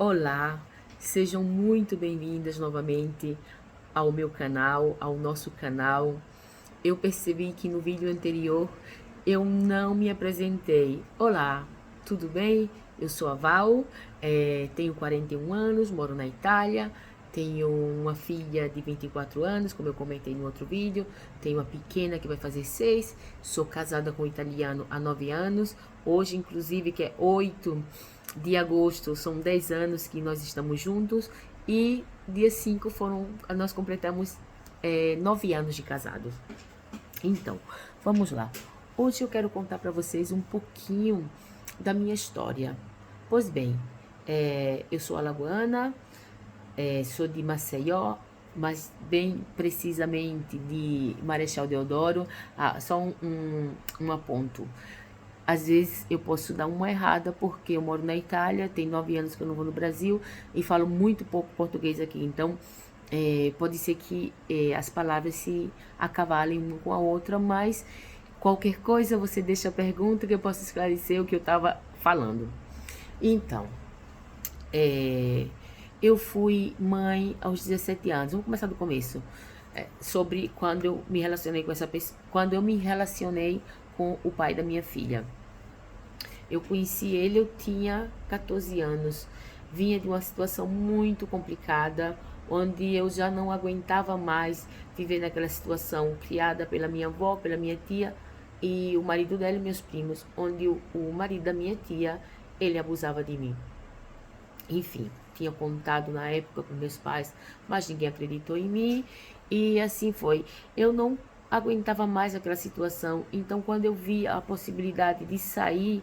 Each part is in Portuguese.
Olá, sejam muito bem-vindas novamente ao meu canal, ao nosso canal. Eu percebi que no vídeo anterior eu não me apresentei. Olá, tudo bem? Eu sou a Val, tenho 41 anos, moro na Itália, tenho uma filha de 24 anos, como eu comentei no outro vídeo, tenho uma pequena que vai fazer 6, sou casada com um italiano há 9 anos, hoje inclusive que é 8 de agosto, são 10 anos que nós estamos juntos e dia 5 nós completamos 9 anos de casados. Então, vamos lá. Hoje eu quero contar para vocês um pouquinho da minha história. Pois bem, eu sou alagoana, sou de Maceió, mas bem precisamente de Marechal Deodoro. Só um aponto. Às vezes eu posso dar uma errada porque eu moro na Itália, tem 9 anos que eu não vou no Brasil e falo muito pouco português aqui. Então, pode ser que as palavras se acavalem uma com a outra, mas qualquer coisa você deixa a pergunta que eu posso esclarecer o que eu estava falando. Então, eu fui mãe aos 17 anos. Vamos começar do começo. Sobre quando eu me relacionei com essa pessoa, quando eu me relacionei com o pai da minha filha. Eu conheci ele, eu tinha 14 anos. Vinha de uma situação muito complicada, onde eu já não aguentava mais viver naquela situação criada pela minha avó, pela minha tia e o marido dela e meus primos, onde o marido da minha tia, ele abusava de mim. Enfim, tinha contado na época com meus pais, mas ninguém acreditou em mim e assim foi. Eu não aguentava mais aquela situação, então quando eu vi a possibilidade de sair,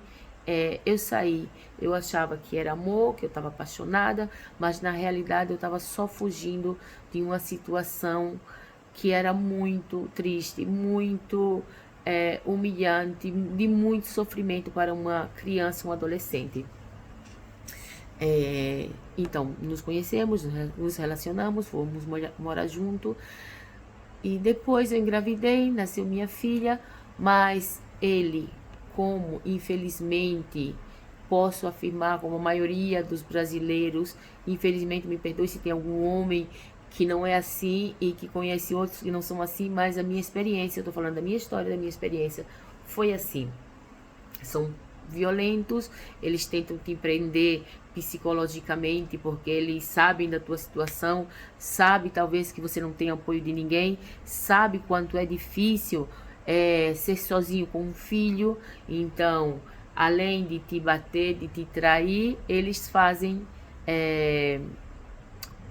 eu saí. Eu achava que era amor, que eu estava apaixonada, mas na realidade eu estava só fugindo de uma situação que era muito triste, muito humilhante, de muito sofrimento para uma criança, um adolescente. Então, nos conhecemos, nos relacionamos, fomos morar junto. E depois eu engravidei, nasceu minha filha, mas ele, como infelizmente posso afirmar, como a maioria dos brasileiros, infelizmente me perdoe se tem algum homem que não é assim e que conhece outros que não são assim, mas a minha experiência, eu tô falando da minha história, da minha experiência, foi assim. São violentos, eles tentam te prender psicologicamente porque eles sabem da tua situação, sabe talvez que você não tem apoio de ninguém, sabe quanto é difícil ser sozinho com um filho, então além de te bater, de te trair, eles fazem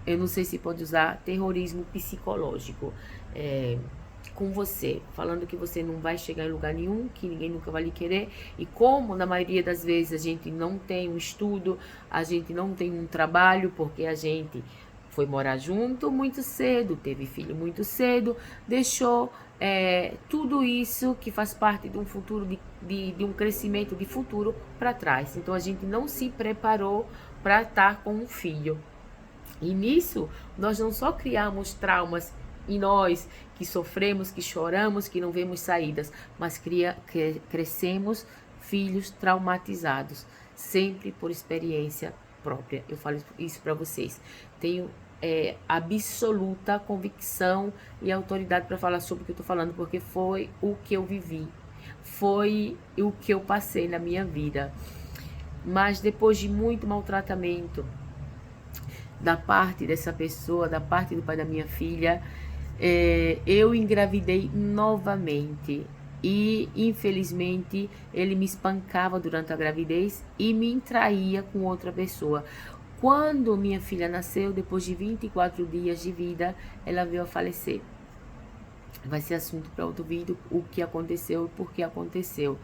eu não sei se pode usar terrorismo psicológico com você, falando que você não vai chegar em lugar nenhum, que ninguém nunca vai lhe querer. E como na maioria das vezes a gente não tem um estudo, a gente não tem um trabalho, porque a gente foi morar junto muito cedo, teve filho muito cedo, deixou tudo isso que faz parte de um futuro, de um crescimento de futuro para trás. Então a gente não se preparou para estar com um filho. E nisso, nós não só criamos traumas em nós, que sofremos, que choramos, que não vemos saídas, mas crescemos filhos traumatizados, sempre por experiência própria. Eu falo isso para vocês. Tenho absoluta convicção e autoridade para falar sobre o que eu estou falando, porque foi o que eu vivi, foi o que eu passei na minha vida. Mas depois de muito maltratamento da parte dessa pessoa, da parte do pai da minha filha, eu engravidei novamente e infelizmente ele me espancava durante a gravidez e me traía com outra pessoa. Quando minha filha nasceu, depois de 24 dias de vida, ela veio a falecer. Vai ser assunto para outro vídeo, o que aconteceu e por que aconteceu.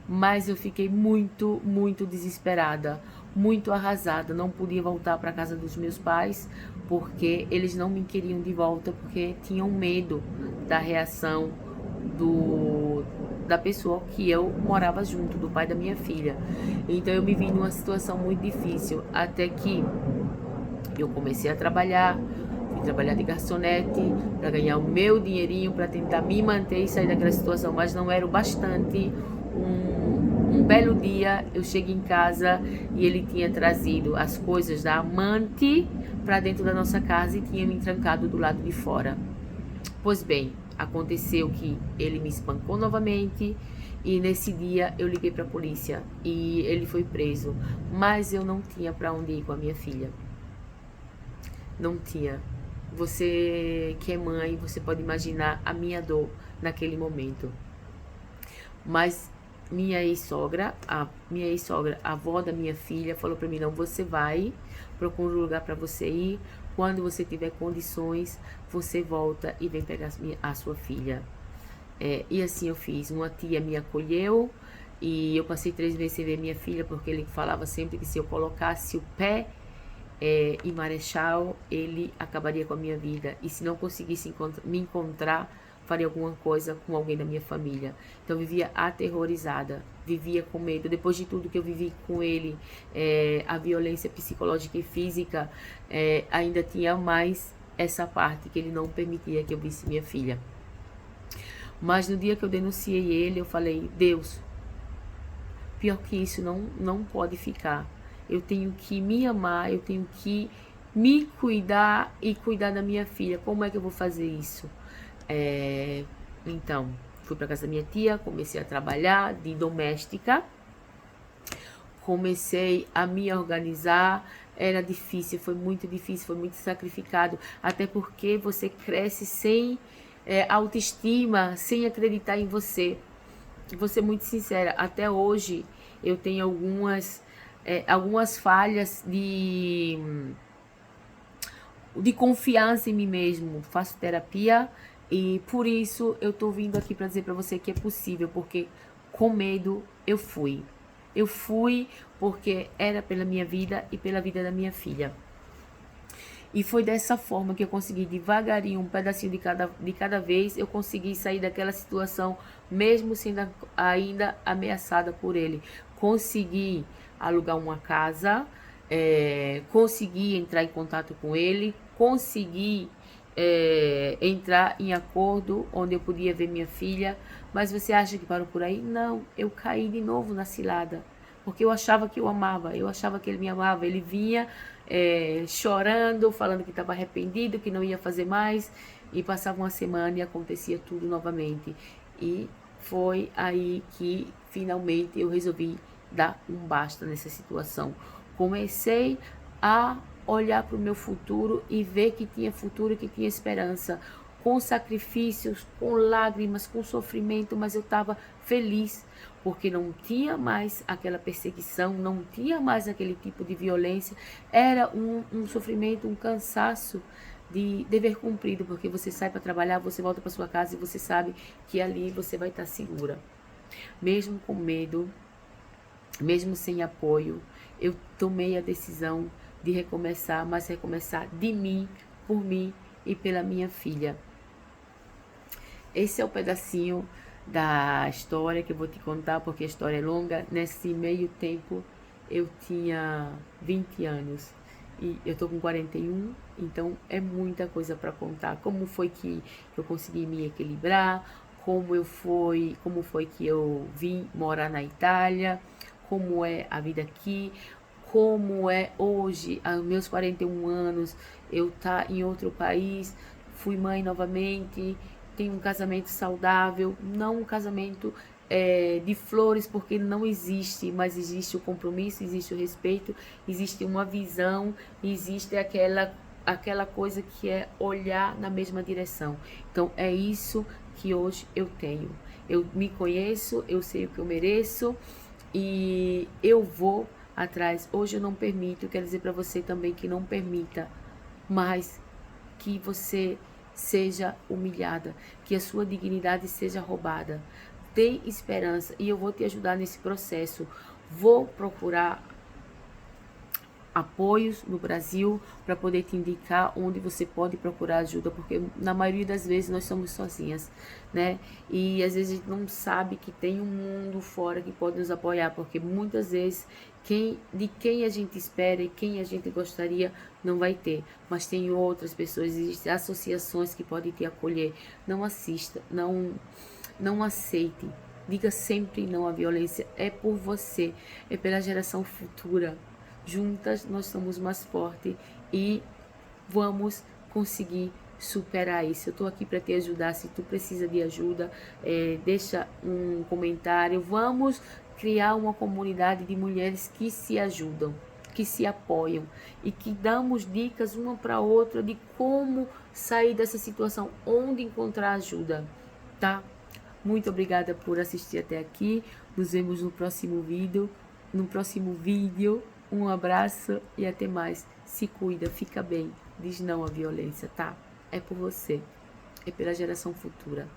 Mas eu fiquei muito, muito desesperada, muito arrasada. Não podia voltar para casa dos meus pais, porque eles não me queriam de volta, porque tinham medo da reação da pessoa que eu morava junto, do pai da minha filha. Então eu me vi numa situação muito difícil, até que eu comecei a trabalhar, fui trabalhar de garçonete para ganhar o meu dinheirinho, para tentar me manter e sair daquela situação, mas não era o bastante um belo dia eu cheguei em casa e ele tinha trazido as coisas da amante para dentro da nossa casa e tinha me trancado do lado de fora. Pois bem, aconteceu que ele me espancou novamente e nesse dia eu liguei para a polícia e ele foi preso, mas eu não tinha para onde ir com a minha filha. Não tinha. Você que é mãe, você pode imaginar a minha dor naquele momento. Mas minha ex-sogra, a avó da minha filha, falou para mim: não, você vai, procura um lugar para você ir. Quando você tiver condições, você volta e vem pegar a sua filha. E assim eu fiz. Uma tia me acolheu e eu passei 3 meses sem ver minha filha, porque ele falava sempre que se eu colocasse o pé em Marechal, ele acabaria com a minha vida. E se não conseguisse me encontrar, faria alguma coisa com alguém da minha família. Então eu vivia aterrorizada, vivia com medo. Depois de tudo que eu vivi com ele, a violência psicológica e física, ainda tinha mais essa parte que ele não permitia que eu visse minha filha. Mas no dia que eu denunciei ele, eu falei: Deus, pior que isso não pode ficar. Eu tenho que me amar, eu tenho que me cuidar e cuidar da minha filha. Como é que eu vou fazer isso? Então, fui para casa da minha tia, comecei a trabalhar de doméstica, comecei a me organizar. Era difícil, foi muito sacrificado, até porque você cresce sem autoestima, sem acreditar em você. Vou ser muito sincera, até hoje eu tenho algumas falhas de confiança em mim mesmo. Faço terapia e por isso eu tô vindo aqui para dizer para você que é possível, porque com medo eu fui. Eu fui porque era pela minha vida e pela vida da minha filha. E foi dessa forma que eu consegui devagarinho, um pedacinho de cada vez, eu consegui sair daquela situação, mesmo sendo ainda ameaçada por ele. Consegui alugar uma casa, consegui entrar em contato com ele, consegui entrar em acordo onde eu podia ver minha filha. Mas você acha que parou por aí? Não, eu caí de novo na cilada. Porque eu achava que eu amava, eu achava que ele me amava. Ele vinha chorando, falando que estava arrependido, que não ia fazer mais. E passava uma semana e acontecia tudo novamente. E foi aí que finalmente eu resolvi dar um basta nessa situação. Comecei a olhar para o meu futuro e ver que tinha futuro, que tinha esperança. Com sacrifícios, com lágrimas, com sofrimento, mas eu estava feliz, porque não tinha mais aquela perseguição, não tinha mais aquele tipo de violência. Era um sofrimento, um cansaço de dever cumprido, porque você sai para trabalhar, você volta para sua casa e você sabe que ali você vai estar segura. Mesmo com medo, mesmo sem apoio, eu tomei a decisão de recomeçar, mas recomeçar de mim, por mim e pela minha filha. Esse é o pedacinho da história que eu vou te contar, porque a história é longa. Nesse meio tempo, eu tinha 20 anos e eu tô com 41, então é muita coisa para contar. Como foi que eu consegui me equilibrar, como foi que eu vim morar na Itália, como é a vida aqui, como é hoje, aos meus 41 anos, eu tá em outro país, fui mãe novamente, tenho um casamento saudável, não um casamento de flores, porque não existe, mas existe o compromisso, existe o respeito, existe uma visão, existe aquela coisa que é olhar na mesma direção. Então é isso que hoje eu tenho. Eu me conheço, eu sei o que eu mereço e eu vou atrás. Hoje eu não permito, quero dizer para você também que não permita mais que você seja humilhada, que a sua dignidade seja roubada. Tem esperança e eu vou te ajudar nesse processo. Vou procurar apoios no Brasil para poder te indicar onde você pode procurar ajuda, porque na maioria das vezes nós somos sozinhas, né? E às vezes a gente não sabe que tem um mundo fora que pode nos apoiar, porque muitas vezes de quem a gente espera e quem a gente gostaria não vai ter, mas tem outras pessoas, existem associações que podem te acolher. Não assista, não aceite Diga sempre não à violência. É por você, é pela geração futura. Juntas nós somos mais fortes e vamos conseguir superar isso. Eu estou aqui para te ajudar. Se tu precisa de ajuda, deixa um comentário. Vamos criar uma comunidade de mulheres que se ajudam, que se apoiam e que damos dicas uma para outra de como sair dessa situação, onde encontrar ajuda, tá? Muito obrigada por assistir até aqui. Nos vemos no próximo vídeo. Um abraço e até mais. Se cuida, fica bem. Diz não à violência, tá? É por você. É pela geração futura.